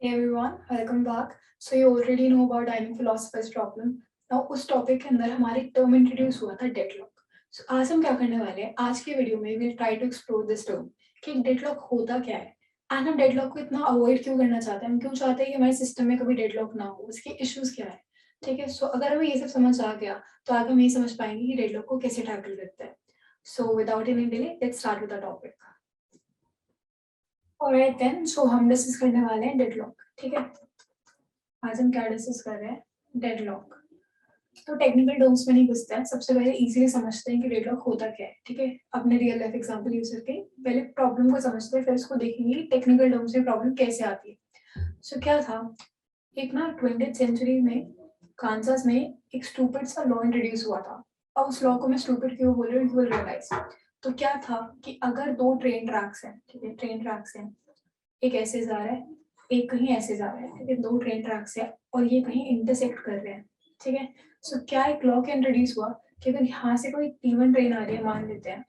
Hey everyone, welcome back. So you already know about dining philosopher's problem. Now उस topic के अंदर हमारे term introduce हुआ था डेडलॉक. So आज हम क्या करने वाले हैं? आज की वीडियो में we'll try to explore this term कि डेडलॉक होता क्या है एंड हम डेडलॉक को इतना अवॉइड क्यों करना चाहते हैं. हम क्यों चाहते हैं कि हमारे सिस्टम में कभी डेडलॉक ना हो, उसके इश्यूज क्या है. ठीक है. सो अगर हमें ये सब समझ आ गया तो आगे हम ये समझ पाएंगे कि डेडलॉक को कैसे टैकल करते हैं. So without any delay let's start with the topic. Alright then, so हम डिस्कस करने वाले हैं डेडलॉक. ठीक है. आज हम क्या डिस्कस कर रहे हैं? डेडलॉक. तो टेक्निकल टर्म्स में नहीं घुसते हैं. सबसे पहले इजीली समझते हैं कि डेडलॉक होता क्या है. ठीक है. अपने रियल लाइफ एग्जांपल यूज करके पहले प्रॉब्लम को समझते हैं, फिर उसको देखेंगे कि टेक्निकल टर्म्स में प्रॉब्लम कैसे आती है. सो क्या था, एक ना 20th सेंचुरी में कांसास में एक स्टूपिड सा लॉ इंट्रोड्यूस हुआ था. अब उस लॉ को मैं स्टूपिड क्यों बोल रही हूँ, यू विल रियलाइज. तो क्या था कि अगर दो ट्रेन ट्रैक्स हैं, ठीक है, ट्रेन ट्रैक्स हैं, एक ऐसे जा रहा है, एक कहीं ऐसे जा रहा है, ठीक है, दो ट्रेन ट्रैक्स है और ये कहीं इंटरसेक्ट कर रहे हैं. ठीक है. सो क्या एक लॉ क्या इंट्रोड्यूस हुआ कि अगर यहाँ से कोई T1 ट्रेन आ रही है मान लेते हैं,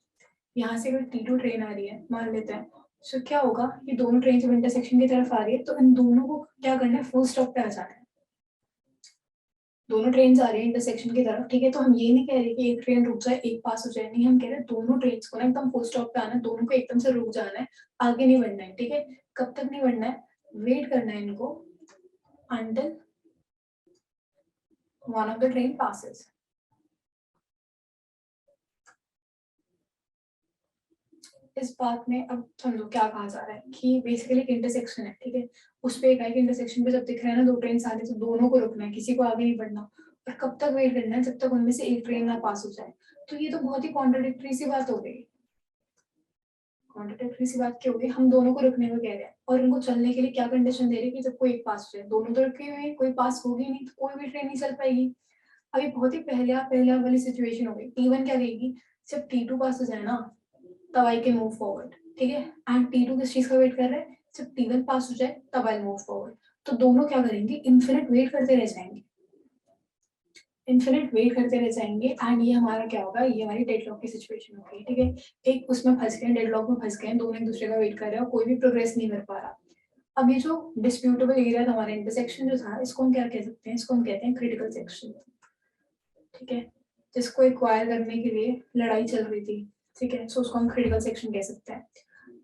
यहाँ से कोई T2 ट्रेन आ रही है मान लेते हैं. सो क्या होगा, ये दोनों ट्रेन जब इंटरसेक्शन की तरफ आ रही है तो इन दोनों को क्या करना है, फुल स्टॉप पे आ जाना है. दोनों ट्रेन आ रही है इंटरसेक्शन की तरफ. ठीक है. तो हम ये नहीं कह रहे कि एक ट्रेन रुक जाए एक पास हो जाए, नहीं, हम कह रहे हैं दोनों ट्रेन को ना एकदम फुल स्टॉप पे आना है, दोनों को एकदम से रुक जाना है, आगे नहीं बढ़ना है. ठीक है. कब तक नहीं बढ़ना है, वेट करना है इनको until one of the train passes. इस बात में अब समझो क्या कहा जा रहा है कि बेसिकली एक इंटरसेक्शन है. ठीक है. उस पे एक इंटरसेक्शन पे जब दिख रहा है ना दो ट्रेन आ रही, तो दोनों को रुकना है, किसी को आगे नहीं बढ़ना. और कब तक वेट करना है, जब तक उनमें से एक ट्रेन ना पास हो जाए. तो ये तो बहुत ही कॉन्ट्राडिक्टरी सी बात हो गई. कॉन्ट्राडिक्टरी सी बात क्या हो गई, हम दोनों को रुकने को कह रहे हैं और उनको चलने के लिए क्या कंडीशन दे रहे हैं कि जब कोई एक पास हो जाए. दोनों तो रुके हुए हैं, कोई पास होगी नहीं तो कोई भी ट्रेन नहीं चल पाएगी. अभी बहुत ही पहले वाली सिचुएशन हो गई. T1 क्या कहेगी, जब T2 पास हो जाए ना तब आई कैन मूव फॉरवर्ड. ठीक है. एंड T2 किस चीज का वेट कर रहा है, जब T1 पास हो जाए तब आई मूव फॉरवर्ड. तो दोनों क्या करेंगे, इन्फिनिट वेट करते रह जाएंगे, इन्फिनिट वेट करते रह जाएंगे. एंड ये हमारा क्या होगा, ये हमारी डेडलॉक की सिचुएशन होगी. ठीक है. एक उसमें फंस गए, डेडलॉक में फंस गए, दोनों एक दूसरे का वेट कर रहे हैं और कोई भी प्रोग्रेस नहीं कर पा रहा. अब ये जो डिस्प्यूटेबल एरिया था हमारा इंटरसेक्शन जो था, इसको हम क्या कह सकते हैं, इसको हम कहते हैं क्रिटिकल सेक्शन. ठीक है. जिसको एक्वायर करने के लिए लड़ाई चल रही थी. ठीक है. सो उसको हम क्रिटिकल सेक्शन कह सकते हैं.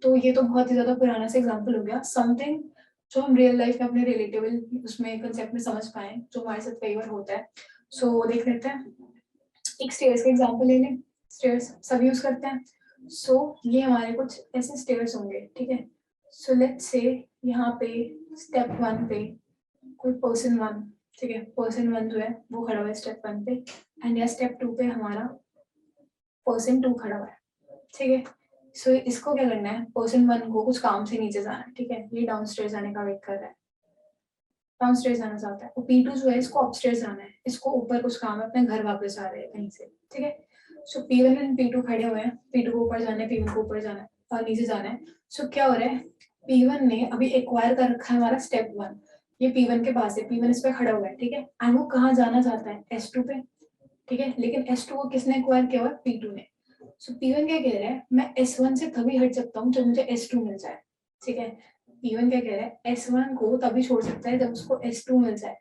तो ये तो बहुत ही ज्यादा पुराना सा एग्जांपल हो गया, समथिंग जो हम रियल लाइफ में अपने रिलेटेबल उसमें कंसेप्ट में समझ पाए, जो हमारे साथ कई बार होता है. सो देख लेते हैं. एक स्टेयर्स का एग्जांपल ले लें. स्टेयर्स सब यूज करते हैं. सो ये हमारे कुछ ऐसे स्टेयर्स होंगे. ठीक है. सो लेट्स से यहाँ पे स्टेप 1 पे कोई पर्सन 1, ठीक है, पर्सन 1 जो है वो खड़ा हुआ है स्टेप 1 पे, एंड या स्टेप 2 पे हमारा पर्सन 2 खड़ा हुआ है. ठीक है. सो इसको क्या करना है, पर्सन 1 को कुछ काम से नीचे जाना है. ठीक है. ये डाउनस्टेयर्स आने का वेट कर रहा है, डाउनस्टेयर्स आना चाहता है. और P2 जो है इसको अपस्टेयर्स आना है, इसको ऊपर कुछ काम है, अपने घर वापस आ रहे हैं कहीं से. ठीक है. सो P1 एंड P2 खड़े हुए हैं, P2 को ऊपर जाना है, P1 को ऊपर जाना है और नीचे जाना है. सो क्या हो रहा है, P1 ने अभी एक्वायर कर रखा है हमारा स्टेप 1, ये P1 के पास है, P1 इस पे खड़ा हुआ है. ठीक है. एंड वो कहाँ जाना चाहता है, S2 पे. ठीक है. लेकिन S2 को किसने एक्वायर किया हुआ है, P2 ने. सो P1 क्या कह रहा है, मैं S1 से तभी हट सकता हूँ जब मुझे S2 मिल जाए. ठीक है. P1 क्या कह रहा है, S1 को तभी छोड़ सकता है जब उसको S2 मिल जाए.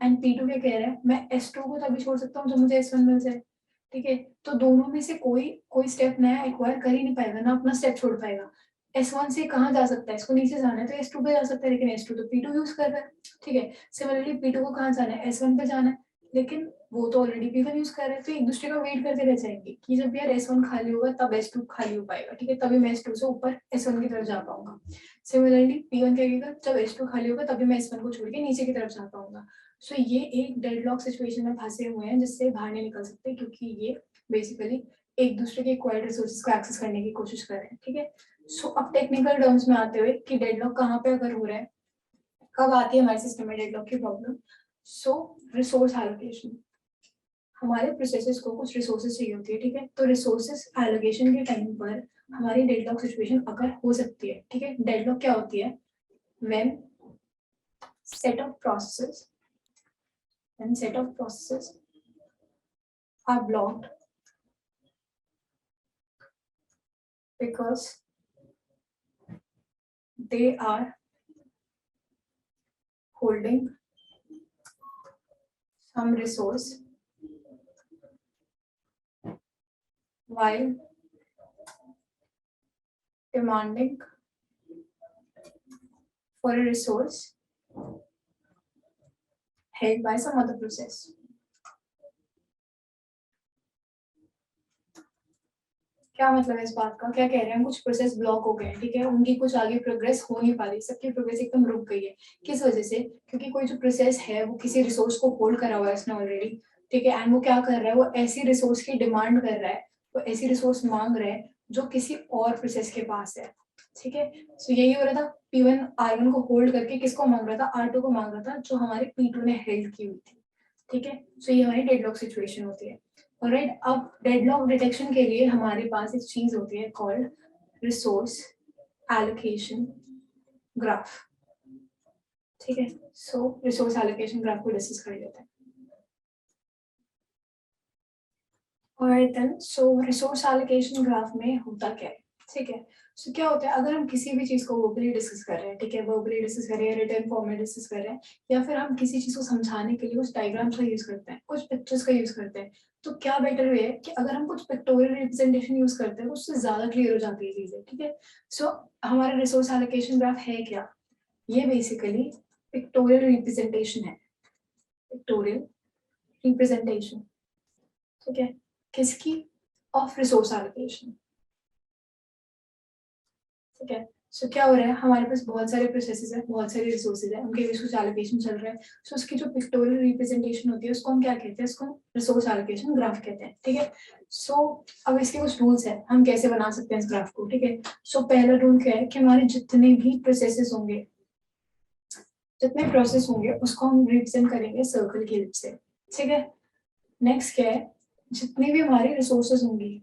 एंड P2 क्या कह रहा है, मैं S2 को तभी छोड़ सकता हूँ जब मुझे S1 मिल जाए. ठीक है. तो दोनों में से कोई कोई स्टेप नया एक्वायर कर ही नहीं पाएगा ना, अपना स्टेप छोड़ पाएगा. S1 से कहाँ जा सकता है, इसको नीचे जाना है तो S2 पे जा सकता है, लेकिन S2 तो P2 यूज कर रहा है. ठीक है. सिमिलरली P2 को कहाँ जाना है, S1 पे जाना है, लेकिन वो तो ऑलरेडी P1 यूज कर रहा है. तो एक दूसरे का वेट करते रह जाएंगे कि जब यार S1 खाली होगा तब S2 खाली हो पाएगा. ठीक है. तभी मैं S2 से ऊपर S1 की तरफ जा पाऊंगा. सिमिलरली P1 क्या कहेगा, जब S2 खाली होगा तभी मैं S1 को छोड़ के नीचे की तरफ जा पाऊंगा. सो ये एक डेडलॉक सिचुएशन में फंसे हुए हैं जिससे बाहर नहीं निकल सकते, क्योंकि ये बेसिकली एक दूसरे के एक्वायर्ड रिसोर्सेज को एक्सेस करने की कोशिश कर रहे हैं. ठीक है. सो अब टेक्निकल टर्म्स में आते हुए कि डेडलॉक कहाँ पे अगर हो रहा है, कब आती है हमारे सिस्टम में डेडलॉक की प्रॉब्लम. सो रिसोर्स एलोकेशन, हमारे प्रोसेसेस को कुछ रिसोर्सेज चाहिए होती है. ठीक है. तो रिसोर्सेज एलोकेशन के टाइम पर हमारी डेडलॉक सिचुएशन अगर हो सकती है. ठीक है. डेडलॉक क्या होती है, when set of processes and set of processes are blocked because they are holding some resource while demanding for a resource held by some other process. क्या मतलब है इस बात का? क्या कह रहे हैं? कुछ प्रोसेस ब्लॉक हो गए हैं, ठीक है, उनकी कुछ आगे प्रोग्रेस हो नहीं पा रही, सबकी प्रोग्रेस एकदम रुक गई है। किस वजह से? क्योंकि कोई जो प्रोसेस है वो किसी रिसोर्स को होल्ड करा हुआ है इसने ऑलरेडी, ठीक है, एंड वो क्या कर रहा है, वो ऐसी रिसोर्स की डिमांड कर रहा है, वो ऐसी रिसोर्स मांग रहा है जो किसी और प्रोसेस के पास है, ठीक है। सो यही हो रहा था, P1 R1 को होल्ड करके किसको मांग रहा था? R2 को मांग रहा था, जो हमारे P2 ने हेल्ड की हुई थी, ठीक है। सो ये हमारी डेडलॉक सिचुएशन होती है। ऑलराइट, अब डेडलॉक डिटेक्शन के लिए हमारे पास एक चीज होती है कॉल्ड रिसोर्स एलोकेशन ग्राफ, ठीक है। सो रिसोर्स एलोकेशन ग्राफ को डिस्कस कर लेते हैं। ऑलराइट देन, सो रिसोर्स एलोकेशन ग्राफ में होता क्या है, ठीक है। सो क्या होता है, अगर हम किसी भी चीज को वर्बली डिस्कस कर रहे हैं, ठीक है, वर्बली डिस्कस कर रहे हैं, रिटन फॉर्म में डिस्कस कर रहे हैं, या फिर हम किसी चीज को समझाने के लिए कुछ डायग्राम्स का यूज करते हैं, कुछ पिक्चर्स का यूज करते हैं, तो क्या बेटर वे है कि अगर हम कुछ पिक्टोरियल रिप्रेजेंटेशन यूज करते हैं, उससे ज्यादा क्लियर हो जाती है चीजें, ठीक है। सो हमारा रिसोर्स एलोकेशन ग्राफ है क्या? ये बेसिकली पिक्टोरियल रिप्रेजेंटेशन है, पिक्टोरियल रिप्रेजेंटेशन, ठीक है, किसकी? ऑफ रिसोर्स एलोकेशन, ठीक है। सो क्या हो रहा है, हमारे पास बहुत सारे प्रोसेसेस है, बहुत सारे रिसोर्सेज है, उनके बीच कुछ एलोकेशन चल रहा है। सो उसकी जो पिक्टोरियल रिप्रेजेंटेशन होती है उसको हम क्या कहते हैं? उसको रिसोर्स एलोकेशन ग्राफ कहते हैं, ठीक है। सो अब इसके कुछ रूल्स है, हम कैसे बना सकते हैं इस ग्राफ को, ठीक है। सो पहला रूल क्या है कि हमारे जितने भी प्रोसेसेस होंगे, जितने प्रोसेस होंगे उसको हम रिप्रेजेंट करेंगे सर्कल की हेल्प से, ठीक है। नेक्स्ट क्या है, जितनी भी हमारी रिसोर्सेज होंगी,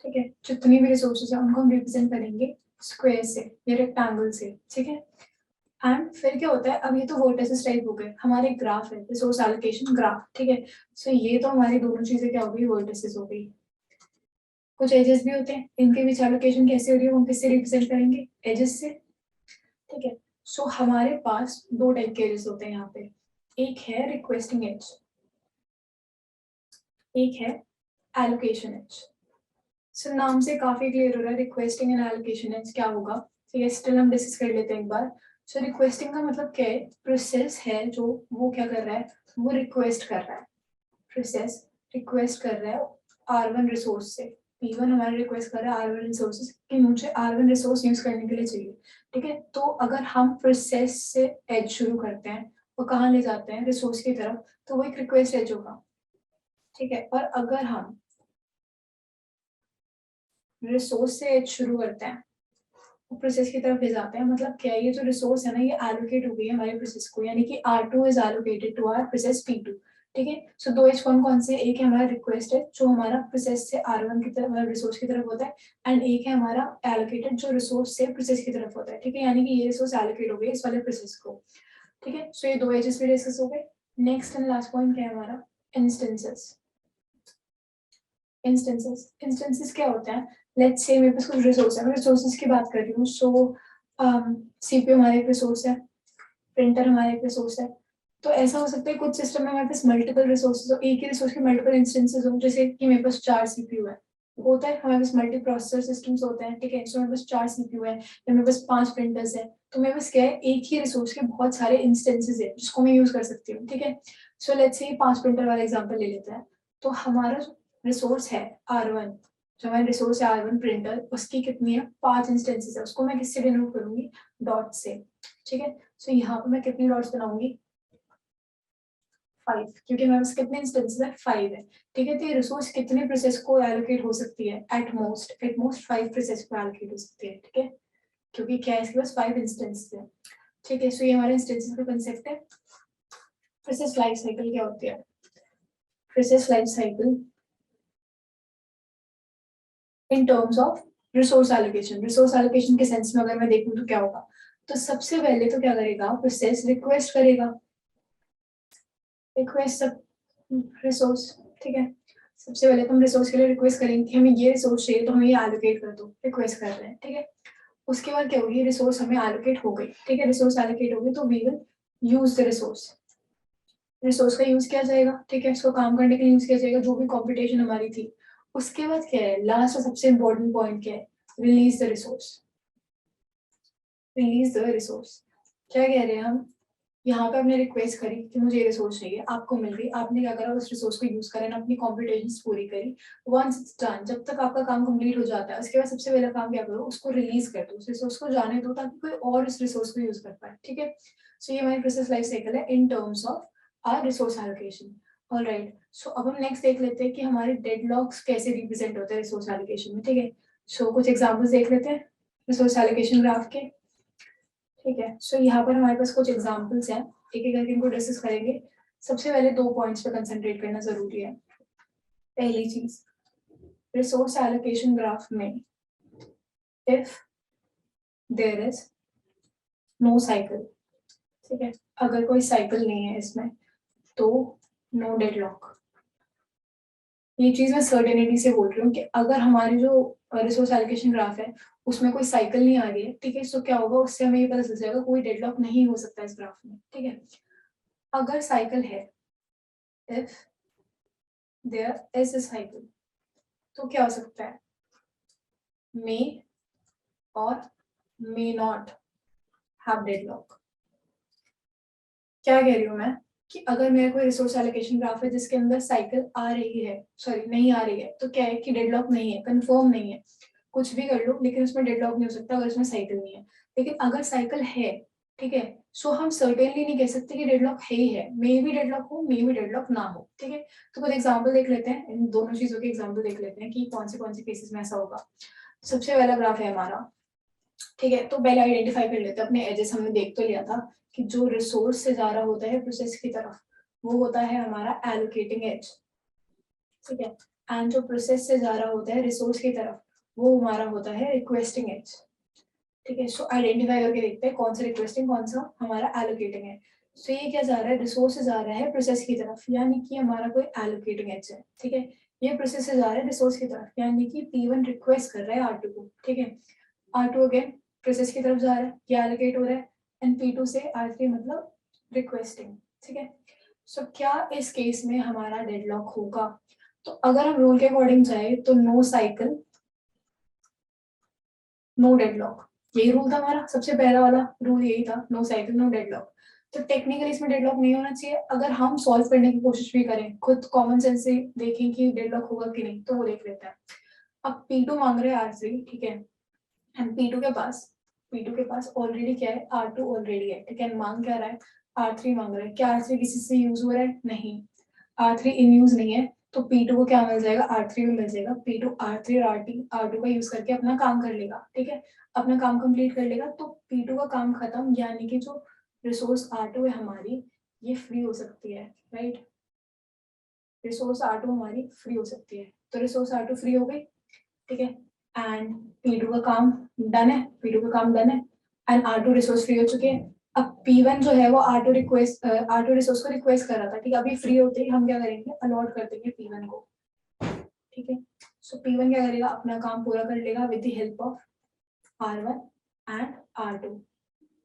ठीक है, जितनी भी रिसोर्सेज है उनको हम रिप्रेजेंट करेंगे स्क्वायर से या रेक्टेंगल से, ठीक है। एंड फिर क्या होता है, अब ये तो वर्टिसेस टाइप हो गए, हमारे ग्राफ है रिसोर्स एलोकेशन ग्राफ, ठीक है। सो ये तो हमारी दोनों चीजें क्या हो गई, वर्टिसेस हो गई। कुछ एजेस भी होते हैं, इनके बीच एलोकेशन कैसे हो रही है, वो हम किससे रिप्रेजेंट करेंगे? एजेस से, ठीक है। सो हमारे पास दो टाइप के एजेस होते हैं यहाँ पे, एक है रिक्वेस्टिंग एज, एक है एलोकेशन एज। सो नाम से काफी क्लियर हो रहा है रिक्वेस्टिंग एंड एलोकेशन एज क्या होगा, ठीक है। स्टिल हम डिस्कस कर लेते हैं एक बार। सो रिक्वेस्टिंग का मतलब क्या है? प्रोसेस है जो वो क्या कर रहा है, वो रिक्वेस्ट कर रहा है, प्रोसेस रिक्वेस्ट कर रहा है R1 रिसोर्स से, P1 हमारा रिक्वेस्ट कर रहा है R1 रिसोर्सेस कि मुझे R1 रिसोर्स यूज करने के लिए चाहिए, ठीक है। तो अगर हम प्रोसेस से एज शुरू करते हैं और कहाँ ले जाते हैं, रिसोर्स की तरफ, तो वो एक रिक्वेस्ट एज होगा, ठीक है। और अगर हम रिसोर्स से एज शुरू करते हैं, प्रोसेस की तरफ ले जाते हैं, मतलब क्या है, ये जो रिसोर्स है ना ये एलोकेट हो गई है हमारे प्रोसेस को, यानी कि R2 is allocated to our process P2, ठीक है। सो दो एज कौन कौन से? एक है हमारा रिक्वेस्ट है जो हमारा प्रोसेस से R1 की तरफ, मतलब रिसोर्स की तरफ होता है, एंड एक है हमारा एलोकेटेड जो रिसोर्स से प्रोसेस की तरफ होता है, ठीक है। यानी कि ये रिसोर्स एलोकेट हो गई इस वाले प्रोसेस को, ठीक है। सो ये दो एजेस भी डिस्कस हो गए। नेक्स्ट एंड लास्ट पॉइंट क्या है हमारा? इंस्टेंसेस। इंस्टेंसेस क्या होते हैं? लेट्स से मेरे पास कुछ रिसोर्स है, मैं रिसोर्सेज की बात कर रही हूँ। सो CPU हमारा एक रिसोर्स है, प्रिंटर हमारा एक रिसोर्स है। तो ऐसा हो सकता है कुछ सिस्टम में हमारे पास मल्टीपल रिसोर्सेज हो, एक ही रिसोर्स के मल्टीपल इंस्टेंसेस हो, जैसे कि मेरे पास 4 CPU है, होता है हमारे पास मल्टी प्रोसेसर सिस्टम्स होते हैं, ठीक है। सो मेरे पास 4 CPU है या मेरे पास 5 प्रिंटर्स है, तो मेरे पास क्या है, एक ही रिसोर्स के बहुत सारे इंस्टेंसेस है जिसको मैं यूज कर सकती हूँ, ठीक है। सो लेट्स से 5 प्रिंटर वाला एग्जांपल ले लेते हैं। तो हमारा रिसोर्स है R1, जो हमारा रिसोर्स है R1 प्रिंटर, उसकी कितनी है, 5 इंस्टेंसेस है, उसको मैं किससे डिनोट करूंगी? डॉट से, ठीक है। सो यहाँ पे मैं कितनी डॉट्स बनाऊंगी? 5, क्योंकि हमारे पास कितने इंस्टेंसेस है? 5 है, ठीक है। तो ये रिसोर्स कितने प्रोसेस को एलोकेट हो सकती है? एट मोस्ट 5 प्रोसेस को एलोकेट हो सकती है, ठीक है, क्योंकि क्या है, इसके पास 5 इंस्टेंसेस है, ठीक है। सो ये हमारे इंस्टेंसेस का कंसेप्ट है। प्रोसेस लाइफ साइकिल क्या होती है? Process life cycle in terms of resource allocation, resource allocation के सेंस में अगर मैं देखूं तो क्या होगा, तो सबसे पहले तो क्या करेगा, प्रोसेस रिक्वेस्ट करेगा, रिक्वेस्ट रिसोर्स, ठीक है। सबसे पहले तो हम रिसोर्स के लिए रिक्वेस्ट करेंगे कि हमें ये रिसोर्स चाहिए, तो हमें ये एलोकेट कर दो, रिक्वेस्ट कर रहे हैं, ठीक है। उसके बाद क्या होगी, रिसोर्स हमें एलोकेट हो गई, ठीक है, रिसोर्स एलोकेट हो गई, तो we will use the resource, resource का यूज किया जाएगा, ठीक है, इसको काम करने के लिए यूज किया जाएगा, जो भी कॉम्पिटिशन हमारी थी। उसके बाद क्या है, लास्ट और सबसे इंपॉर्टेंट पॉइंट क्या है, release the resource, release the resource. क्या कह रहे हैं हम, यहाँ पे आपने रिक्वेस्ट करी कि मुझे ये रिसोर्स चाहिए, आपको मिल गई, आपने क्या करा, उस रिसोर्स को यूज करा, अपनी कॉम्पिटिशंस पूरी करी। वंस इट्स डन, जब तक आपका काम कंप्लीट हो जाता है, उसके बाद सबसे पहला काम क्या करो, उसको रिलीज कर दो, उस रिसोर्स को जाने दो, ताकि कोई और उस रिसोर्स को यूज कर पाए, ठीक है। सो ये हमारी प्रोसेस लाइफ साइकिल है in terms of our resource allocation. Alright, so अब हम नेक्स्ट देख लेते हैं कि हमारे डेडलॉक्स कैसे रिप्रेजेंट होते हैं रिसोर्स एलोकेशन में, ठीक है। सो कुछ एग्जांपल्स देख लेते हैं रिसोर्स एलोकेशन ग्राफ के, ठीक है। सो यहाँ पर हमारे पास कुछ एग्जांपल्स हैं, एक एक करके इनको डिस्कस करेंगे। सबसे पहले 2 पॉइंट्स पे कंसंट्रेट करना जरूरी है। पहली चीज, रिसोर्स एलोकेशन ग्राफ में if there is no cycle, ठीक है, अगर कोई साइकिल नहीं है इसमें तो नो डेडलॉक। ये चीज मैं सर्टेनिटी से बोल रही हूँ कि अगर हमारी जो रिसोर्स एलोकेशन ग्राफ है उसमें कोई साइकिल नहीं आ रही है, ठीक है, सो क्या होगा, उससे हमें ये पता चल जाएगा कोई डेडलॉक नहीं हो सकता इस ग्राफ में, ठीक है। अगर साइकिल है, if there is a cycle, तो क्या हो सकता है, मे और मे नॉट हैव डेडलॉक। क्या कह रही हूँ मैं, कि अगर मेरा कोई रिसोर्स एलोकेशन ग्राफ है जिसके अंदर साइकिल आ रही है, सॉरी नहीं आ रही है, तो क्या है कि डेडलॉक नहीं है, कंफर्म नहीं है, कुछ भी कर लो लेकिन उसमें डेडलॉक नहीं हो सकता अगर उसमें साइकिल नहीं है। लेकिन अगर साइकिल है, ठीक है, सो हम सर्टेनली नहीं कह सकते कि डेडलॉक है ही है, मे भी डेडलॉक हो, मे भी डेडलॉक ना हो, ठीक है। तो कुछ एग्जाम्पल देख लेते हैं, इन दोनों चीजों के एग्जाम्पल देख लेते हैं कि कौन से केसेस में ऐसा होगा। सबसे पहला ग्राफ है हमारा, ठीक है, तो पहले आइडेंटिफाई कर लेते हैं अपने एजेस, हमने देख तो लिया था कि जो रिसोर्स से जा रहा होता है प्रोसेस की तरफ वो होता है हमारा एलोकेटिंग एज, ठीक है, एंड जो प्रोसेस से जा रहा होता है रिसोर्स की तरफ वो हमारा होता है रिक्वेस्टिंग एज, ठीक है। सो आइडेंटिफाई करके देखते हैं कौन सा रिक्वेस्टिंग कौन सा हमारा एलोकेटिंग है। सो ये क्या जा रहा है, रिसोर्स से जा रहा है प्रोसेस की तरफ, यानी कि हमारा कोई एलोकेटिंग एज है, ठीक है। ये प्रोसेस से जा रहा है रिसोर्स की तरफ, यानी कि P1 रिक्वेस्ट कर रहा है R2 को, ठीक है। R2 अगेन प्रोसेस की तरफ जा रहा है, ये एलोकेट हो रहा है, एंड P2 से R3 मतलब रिक्वेस्टिंग, ठीक है। सो क्या इस केस में हमारा डेडलॉक होगा, तो अगर हम रूल के अकॉर्डिंग जाए तो नो साइकिल नो डेडलॉक, यही रूल था हमारा, सबसे पहला वाला रूल यही था, नो साइकिल नो डेडलॉक। तो टेक्निकली इसमें डेडलॉक नहीं होना चाहिए, अगर हम सॉल्व करने की कोशिश भी करें, खुद कॉमन सेंस से देखें कि डेडलॉक होगा कि नहीं, तो वो देख लेते हैं। अब P2 मांग रहे हैं R3, ठीक है, एंड P2 के पास ऑलरेडी क्या है, R2 ऑलरेडी है, ठीक है, मांग क्या रहा है, R3 मांग रहा है, क्या R3 किसी से यूज हो रहा है, नहीं, R3 इन यूज नहीं है, तो P2 को क्या मिल जाएगा, R3 में मिल जाएगा, P2 R3 और R2 का यूज करके अपना काम कर लेगा, ठीक है, अपना काम कंप्लीट कर लेगा, तो P2 का काम खत्म, यानी कि जो रिसोर्स R2 है हमारी, ये फ्री हो सकती है, राइट, रिसोर्स R2 हमारी फ्री हो सकती है, तो रिसोर्स R2 फ्री हो गई, ठीक है, एंड P2 का काम डन है, P2 का काम डन है, एंड R2 रिसोर्स फ्री हो चुके हैं। अब P1 जो है वो R2 रिसोर्स को रिक्वेस्ट कर रहा था, ठीक है, अभी फ्री होते ही हम क्या करेंगे, अलॉट कर देंगे P1 को, ठीक है। सो P1 क्या करेगा, अपना काम पूरा कर लेगा with the help of R1 and R2।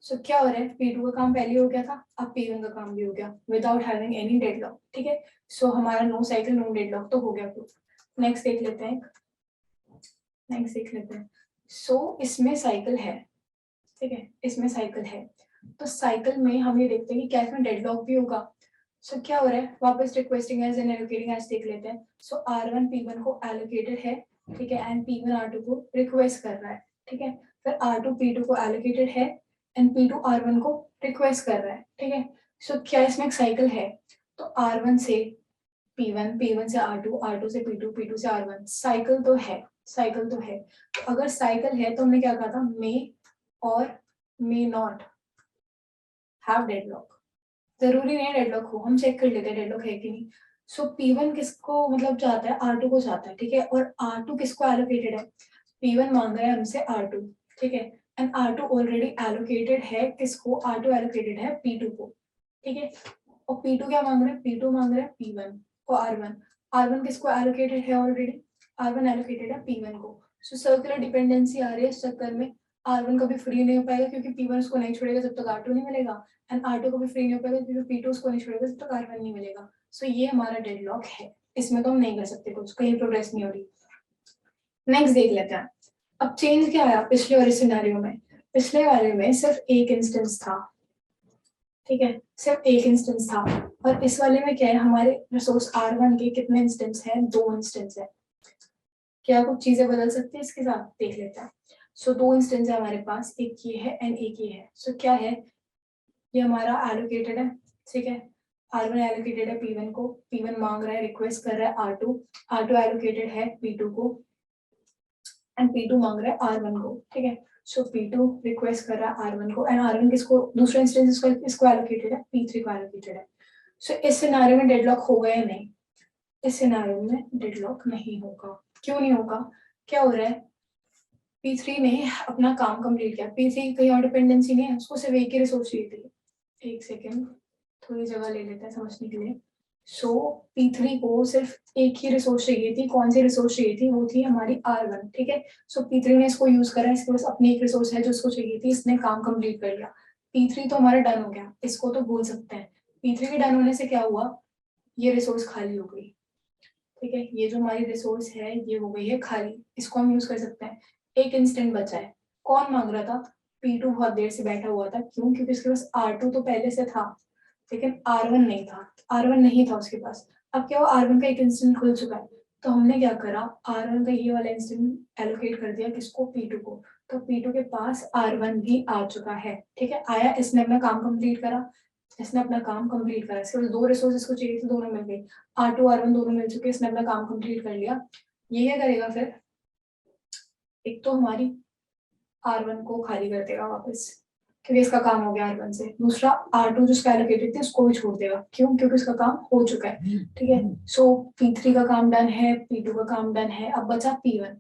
सो क्या हो रहा है, P2 का काम पहले हो गया था, अब P1 का काम भी हो गया विदाउट हैविंग एनी डेडलॉक, ठीक है। सो हमारा नो साइकिल नो डेडलॉक तो हो गया प्रूफ। नेक्स्ट देख लेते हैं, नेक्स्ट देख लेते हैं। सो इसमें साइकिल है, ठीक है, इसमें साइकिल है, तो साइकिल में हम ये देखते हैं कि क्या इसमें डेडलॉक भी होगा। सो क्या हो रहा है, वापस requesting edge and allocating edge देख लेते हैं। सो R1 P1 को एलोकेटेड है, ठीक है, एंड P1 R2 को रिक्वेस्ट कर रहा है, ठीक है, फिर R2 P2 को एलोकेटेड है एंड P2 R1 को रिक्वेस्ट कर रहा है, ठीक है। सो क्या इसमें एक साइकिल है, तो R1 से P1, P1 से R2, R2 से P2, P2 से R1, साइकिल तो है, साइकिल तो है। तो अगर साइकिल है तो हमने क्या कहा था, मे और मे नॉट हैव डेडलॉक, जरूरी नहीं है डेडलॉक हो, हम चेक कर लेते हैं डेडलॉक है कि नहीं। सो P1 किसको मतलब जाता है, R2 को जाता है, ठीक है, और R2 किसको एलोकेटेड है, P1 मांग रहा है हमसे R2, ठीक है, एंड R2 ऑलरेडी एलोकेटेड है किसको, R2 एलोकेटेड है P2 को, ठीक है, और P2 क्या मांग रहा है, P2 मांग रहा है P1 को R1, R1 किसको एलोकेटेड है ऑलरेडी, R1 एलोकेटेड है P1 को। सो सर्कुलर डिपेंडेंसी आ रही है इस चक्कर में, R1 कभी फ्री नहीं हो पाएगा क्योंकि P1 उसको नहीं छोड़ेगा जब तक R2 नहीं मिलेगा, एंड R2 कभी फ्री नहीं हो पाएगा क्योंकि P2 उसको नहीं छोड़ेगा जब तक R1 नहीं मिलेगा। सो ये हमारा डेडलॉक है, इसमें तो हम नहीं कर सकते कुछ, कहीं प्रोग्रेस नहीं हो रही। नेक्स्ट देख लेते हैं। अब चेंज क्या आया पिछले वाले सिनेरियो में? पिछले वाले में सिर्फ एक इंस्टेंस था, ठीक है, सिर्फ एक इंस्टेंस था, और इस वाले में क्या है, हमारे रिसोर्स R1 के कितने इंस्टेंस हैं? 2 इंस्टेंस है। क्या कुछ चीजें बदल सकती है इसके साथ? देख लेते हैं। सो 2 इंस्टेंस है हमारे पास, एक ये है एंड एक ये है। सो क्या है, ये हमारा एलोकेटेड है, ठीक है, R1 एलोकेटेड है P1 को, P1 मांग रहा है, रिक्वेस्ट कर रहा है R2, R2 एलोकेटेड है P2 को, एंड P2 मांग रहा है R1 को, ठीक है। सो P2 रिक्वेस्ट कर रहा है R1 को, एंड R1 किसको, दूसरा इंस्टेंस इसको एलोकेटेड है, P3 को एलोकेटेड है। सो इस सिनेरियो में डेडलॉक होगा या नहीं? इस सिनेरियो में डेडलॉक नहीं होगा। क्यों नहीं होगा? क्या हो रहा है, P3 ने अपना काम कंप्लीट किया, P3 कहीं और डिपेंडेंसी नहीं है, उसको सिर्फ एक ही रिसोर्स चाहिए थी। एक सेकेंड, थोड़ी जगह ले लेते हैं समझने के लिए। सो P3 को सिर्फ एक ही रिसोर्स चाहिए थी, कौन सी रिसोर्स चाहिए थी? वो थी हमारी R1, ठीक है। सो P3 ने इसको यूज करा, इसके पास अपनी एक रिसोर्स है जो इसको चाहिए थी, इसने काम कंप्लीट कर लिया। P3 तो हमारा डन हो गया, इसको तो भूल सकते हैं। P3 के डन होने से क्या हुआ, ये रिसोर्स खाली हो गई, ठीक है, ये जो हमारी रिसोर्स है ये हो गई है खाली, इसको हम यूज कर सकते हैं। एक इंस्टेंट बचा है, कौन मांग रहा था? P2 बहुत देर से बैठा हुआ था, क्यों? क्योंकि उसके पास R2 तो पहले से था, लेकिन R1 नहीं था, R1 नहीं था उसके पास। अब क्या हुआ, R1 का एक इंस्टेंट खुल चुका है, तो हमने क्या करा, R1 का ये वाला इंस्टेंट एलोकेट कर दिया किसको? P2 को। तो P2 के पास R1 भी आ चुका है, ठीक है, आया, इसने अपना काम कंप्लीट करा, इसने अपना काम कंप्लीट करा, इसके पास 2 रिसोर्सेज को चाहिए थे, दोनों मिल गए, R2 R1 दोनों मिल चुके, इसने अपना काम कंप्लीट कर लिया। ये क्या करेगा फिर, एक तो हमारी R1 को खाली कर देगा वापस, क्योंकि इसका काम हो गया R1 से। दूसरा R2 जो उसका एलोकेटेड थी उसको भी छोड़ देगा, क्यों? क्योंकि उसका काम हो चुका है, ठीक है। सो P3 का काम डन है, P2 का काम डन है, अब बचा P1।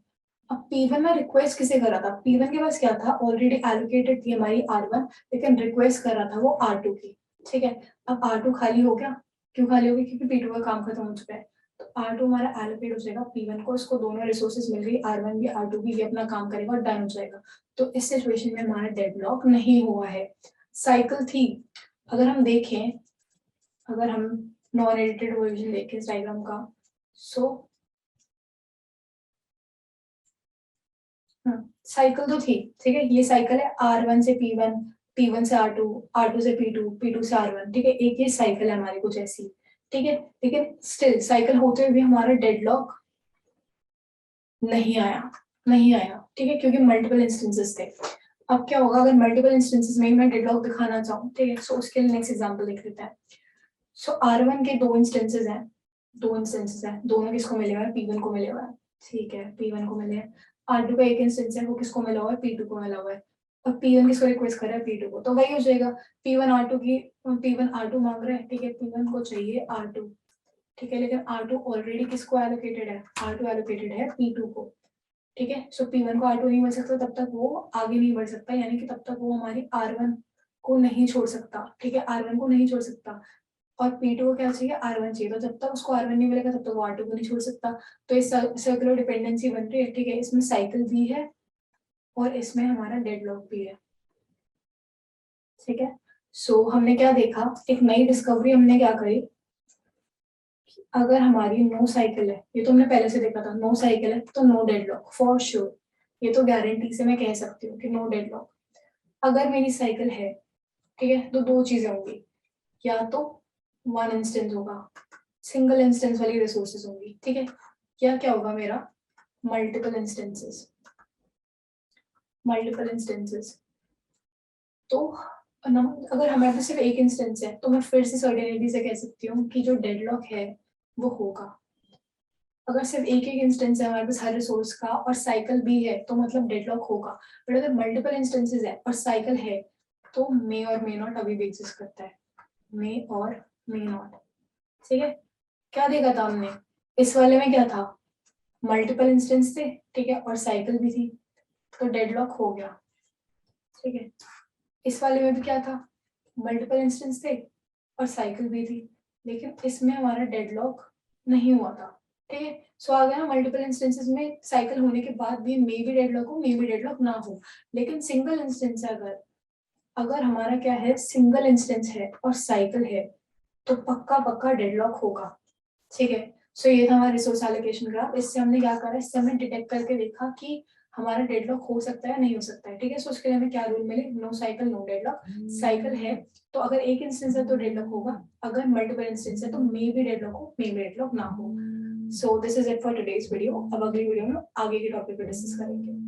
अब P1 में रिक्वेस्ट किसे करा था? P1 के पास क्या था, ऑलरेडी एलोकेटेड थी हमारी R1, लेकिन रिक्वेस्ट कर रहा था वो R2 की, ठीक है। अब R2 खाली हो गया, क्यों खाली हो गया? क्योंकि P2 का काम खत्म हो चुका है। तो R2 हमारा एलोकेट हो जाएगा P1 को, इसको दोनों रिसोर्सेज मिल गई, R1 भी R2 भी, ये अपना काम करेगा और डन हो जाएगा। तो इस सिचुएशन में हमारा डेडलॉक नहीं हुआ है, साइकिल थी। अगर हम देखें, अगर हम नॉन एडिटेड वर्जन देखें इस डायग्राम का, सो साइकिल तो थी, ठीक है, ये साइकिल है R1 से P1, P1 से R2, R2 से P2, P2 से R1, ठीक है, एक ये साइकिल है हमारी कुछ ऐसी, ठीक है। लेकिन स्टिल साइकिल होते हुए भी हमारा डेडलॉक नहीं आया, नहीं आया, ठीक है, क्योंकि मल्टीपल इंस्टेंसेस थे। अब क्या होगा अगर मल्टीपल इंस्टेंसेस में मैं डेडलॉक दिखाना चाहूँ, ठीक है, सो उसके लिए नेक्स्ट एग्जांपल देख लेते हैं। सो R1 के 2 इंस्टेंसेस हैं, 2 इंस्टेंसेस हैं, दोनों किसको मिले हुए हैं? P1 को मिले हुए हैं, ठीक है, P1 को मिले हैं। R2 का एक इंस्टेंस है, वो किसको मिला हुआ है? P2 को मिला हुआ है। और P1 किसको रिक्वेस्ट कर रहा है? P2 को, तो वही हो जाएगा, P1 R2 मांग रहा है, ठीक है, P1 को चाहिए R2, ठीक है, लेकिन R2 ऑलरेडी किसको एलोकेटेड है? R2 एलोकेटेड है P2 को, ठीक है। सो P1 को R2 नहीं मिल सकता, तब तक वो आगे नहीं बढ़ सकता, यानी कि तब तक वो हमारी R1 को नहीं छोड़ सकता, ठीक है, R1 को नहीं छोड़ सकता। और P2 को क्या चाहिए? R1 चाहिए, तो जब तक उसको R1 नहीं मिलेगा तब तक वो R2 को नहीं छोड़ सकता। तो इस सर्कुलर डिपेंडेंसी बन रही है, ठीक है, इसमें साइकिल भी है और इसमें हमारा डेडलॉक भी है, ठीक है। सो हमने क्या देखा, एक नई डिस्कवरी हमने क्या करी, अगर हमारी नो साइकिल है, ये तो हमने पहले से देखा था, नो साइकिल है तो नो डेडलॉक फॉर श्योर, ये तो गारंटी से मैं कह सकती हूँ कि नो डेडलॉक। अगर मेरी साइकिल है, ठीक है, तो 2 चीजें होंगी, या तो 1 इंस्टेंस होगा, सिंगल इंस्टेंस वाली रिसोर्सेज होंगी, ठीक है, या क्या होगा मेरा मल्टीपल इंस्टेंसेस, मल्टीपल इंस्टेंसेस। तो अगर हमारे पास सिर्फ एक इंस्टेंस है तो मैं फिर से सर्टेनिटी से कह सकती हूँ कि जो डेडलॉक है वो होगा। अगर सिर्फ एक एक इंस्टेंस है हमारे पास हर रिसोर्स का और साइकिल भी है तो मतलब डेडलॉक होगा, बट अगर मल्टीपल इंस्टेंसेस है और साइकिल है तो मे और मे नॉट अभी भी एग्जिस्ट करता है, मे और मे नॉट, ठीक है। क्या देखा था हमने, इस वाले में क्या था, मल्टीपल इंस्टेंस थे, ठीक है, और साइकिल भी थी, तो डेडलॉक हो गया, ठीक है। इस वाले में भी क्या था, मल्टीपल इंस्टेंस थे और साइकिल भी थी, लेकिन इसमें हमारा डेडलॉक नहीं हुआ था, ठीक है। सो आ गया ना, मल्टीपल इंस्टेंसेस में साइकिल होने के बाद भी मे बी डेडलॉक हो, मे बी डेडलॉक ना हो। लेकिन सिंगल इंस्टेंस अगर अगर हमारा क्या है, सिंगल इंस्टेंस है और साइकिल है, तो पक्का पक्का डेडलॉक होगा। ठीक है। सो ये था हमारा रिसोर्स एलोकेशन ग्राफ। इससे हमने क्या करा, इससे हमने डिटेक्ट करके देखा कि हमारा डेडलॉक हो सकता है नहीं हो सकता है। ठीक है। सो उसके लिए हमें क्या रूल मिले, no cycle no deadlock. Cycle है तो अगर एक इंस्टेंस है तो डेडलॉक होगा, अगर मल्टीपल इंस्टेंस है तो मे बी डेडलॉक हो, मे बी डेडलॉक ना हो। So this is it for today's video. अब अगली वीडियो में आगे के टॉपिक पे डिस्कस करेंगे।